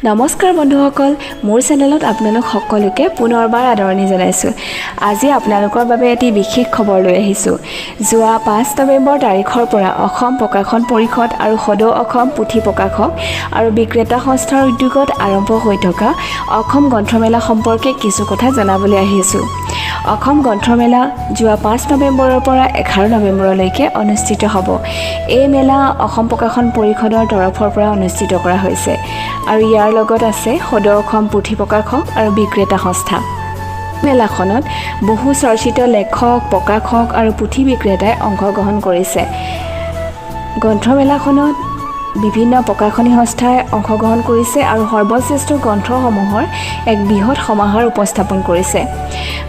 নমস্কাৰ বন্ধুসকল, মোৰ চেনেলত আপোনালোক সকলোকে পুনৰবাৰ আদৰণি জনাইছোঁ। আজি আপোনালোকৰ বাবে এটি বিশেষ খবৰ লৈ আহিছোঁ। যোৱা 5 নৱেম্বৰ তাৰিখৰ পৰা অসম প্ৰকাশন পৰিষদ আৰু সদৌ অসম পুথি প্ৰকাশক আৰু বিক্ৰেতা সংস্থাৰ উদ্যোগত আৰম্ভ হৈ থকা অসম গ্ৰন্থমেলা সম্পৰ্কে কিছু কথা জনাবলৈ আহিছোঁ। অসম গ্ৰন্থমেলা যোৱা 5 নৱেম্বৰৰ পৰা 11 নৱেম্বৰলৈকে অনুষ্ঠিত হ'ব। এই মেলা অসম প্ৰকাশন পৰিষদৰ তৰফৰ পৰা অনুষ্ঠিত কৰা হৈছে আৰু ইয়াৰ লগত আছে সদৌ অসম পুথি প্ৰকাশক আৰু বিক্ৰেতা সংস্থা। মেলাখনত বহু চৰ্চিত লেখক, প্ৰকাশক আৰু পুথি বিক্ৰেতাই অংশগ্ৰহণ কৰিছে। গ্ৰন্থমেলাখনত বিভিন্ন প্ৰকাশনী সংস্থাই অংশগ্ৰহণ কৰিছে আৰু সৰ্বশ্ৰেষ্ঠ গ্ৰন্থসমূহৰ এক বৃহৎ সমাহাৰ উপস্থাপন কৰিছে।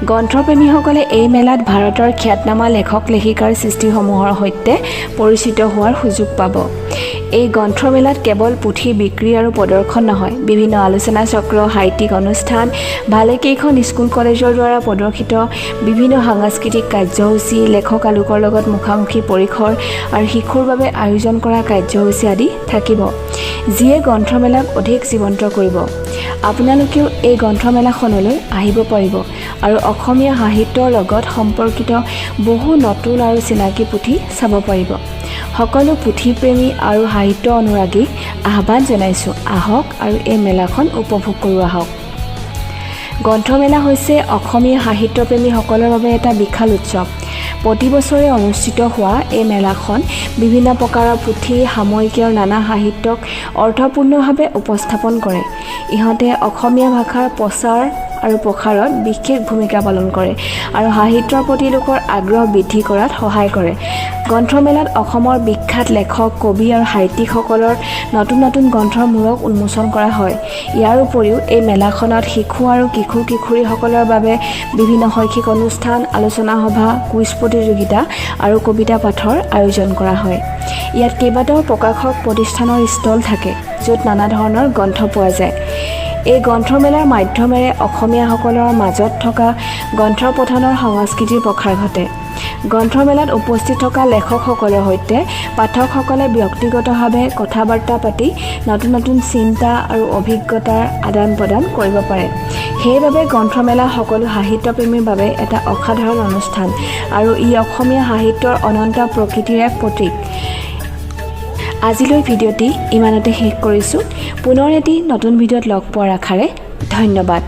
গ্ৰন্থপ্ৰেমীসকলে এই মেলাত ভাৰতৰ খ্যাতনামা লেখক লেখিকাৰ সৃষ্টিসমূহৰ সৈতে পৰিচিত হোৱাৰ সুযোগ পাব। এই গ্ৰন্থমেলাত কেৱল পুথি বিক্ৰী আৰু প্ৰদৰ্শন নহয়, বিভিন্ন আলোচনা চক্ৰ, সাহিত্যিক অনুষ্ঠান, ভালেকেইখন স্কুল কলেজৰ দ্বাৰা প্ৰদৰ্শিত বিভিন্ন সাংস্কৃতিক কাৰ্যসূচী, লেখক আলোকৰ লগত মুখামুখি পৰিসৰ আৰু শিশুৰ বাবে আয়োজন কৰা কাৰ্যসূচী আদি থাকিব, যিয়ে গ্ৰন্থমেলাক অধিক জীৱন্ত কৰিব। আপোনালোকেও এই গ্ৰন্থমেলাখনলৈ আহিব পাৰিব আৰু অসমীয়া সাহিত্যৰ লগত সম্পৰ্কিত বহু নতুন আৰু চিনাকি পুথি চাব পাৰিব। সকলো পুথিপ্ৰেমী আৰু সাহিত্য অনুৰাগীক আহ্বান জনাইছোঁ, আহক আৰু এই মেলাখন উপভোগ কৰোঁ আহক। গ্ৰন্থমেলা হৈছে অসমীয়া সাহিত্যপ্ৰেমীসকলৰ বাবে এটা বিশাল উৎসৱ। প্ৰতি বছৰে অনুষ্ঠিত হোৱা এই মেলাখন বিভিন্ন প্ৰকাৰৰ পুথি, সাময়িকী আৰু নানা সাহিত্যক অৰ্থপূৰ্ণভাৱে উপস্থাপন কৰে। ইহঁতে অসমীয়া ভাষাৰ প্ৰচাৰ আৰু প্ৰসাৰত বিশেষ ভূমিকা পালন কৰে আৰু সাহিত্যৰ প্ৰতি লোকৰ আগ্ৰহ বৃদ্ধি কৰাত সহায় কৰে। গ্ৰন্থমেলাত অসমৰ বিখ্যাত লেখক, কবি আৰু সাহিত্যিকসকলৰ নতুন নতুন গ্ৰন্থৰ মূৰক উন্মোচন কৰা হয়। ইয়াৰ উপৰিও এই মেলাখনত শিশু আৰু কিশোৰ-কিশোৰীসকলৰ বাবে বিভিন্ন শৈক্ষিক অনুষ্ঠান, আলোচনা সভা, কুইজ প্ৰতিযোগিতা আৰু কবিতা পাঠৰ আয়োজন কৰা হয়। ইয়াত কেইবাটাও প্ৰকাশক প্ৰতিষ্ঠানৰ ষ্টল থাকে, য'ত নানা ধৰণৰ গ্ৰন্থ পোৱা যায়। এই গ্ৰন্থমেলাৰ মাধ্যমেৰে অসমীয়াসকলৰ মাজত থকা গ্ৰন্থ পঠনৰ সংস্কৃতিৰ প্ৰসাৰ ঘটে। গ্ৰন্থমেলাত উপস্থিত থকা লেখকসকলৰ সৈতে পাঠকসকলে ব্যক্তিগতভাৱে কথা-বাৰ্তা পাতি নতুন নতুন চিন্তা আৰু অভিজ্ঞতাৰ আদান প্ৰদান কৰিব পাৰে। সেইবাবে গ্ৰন্থমেলা সকলো সাহিত্যপ্ৰেমীৰ বাবে এটা অসাধাৰণ অনুষ্ঠান আৰু ই অসমীয়া সাহিত্যৰ অনন্ত প্ৰকৃতিৰ এক প্ৰতীক। আজিলৈ ভিডিঅ'টি ইমানতে শেষ কৰিছোঁ। পুনৰ এটি নতুন ভিডিঅ'ত লগ পোৱাৰ আশাৰে ধন্যবাদ।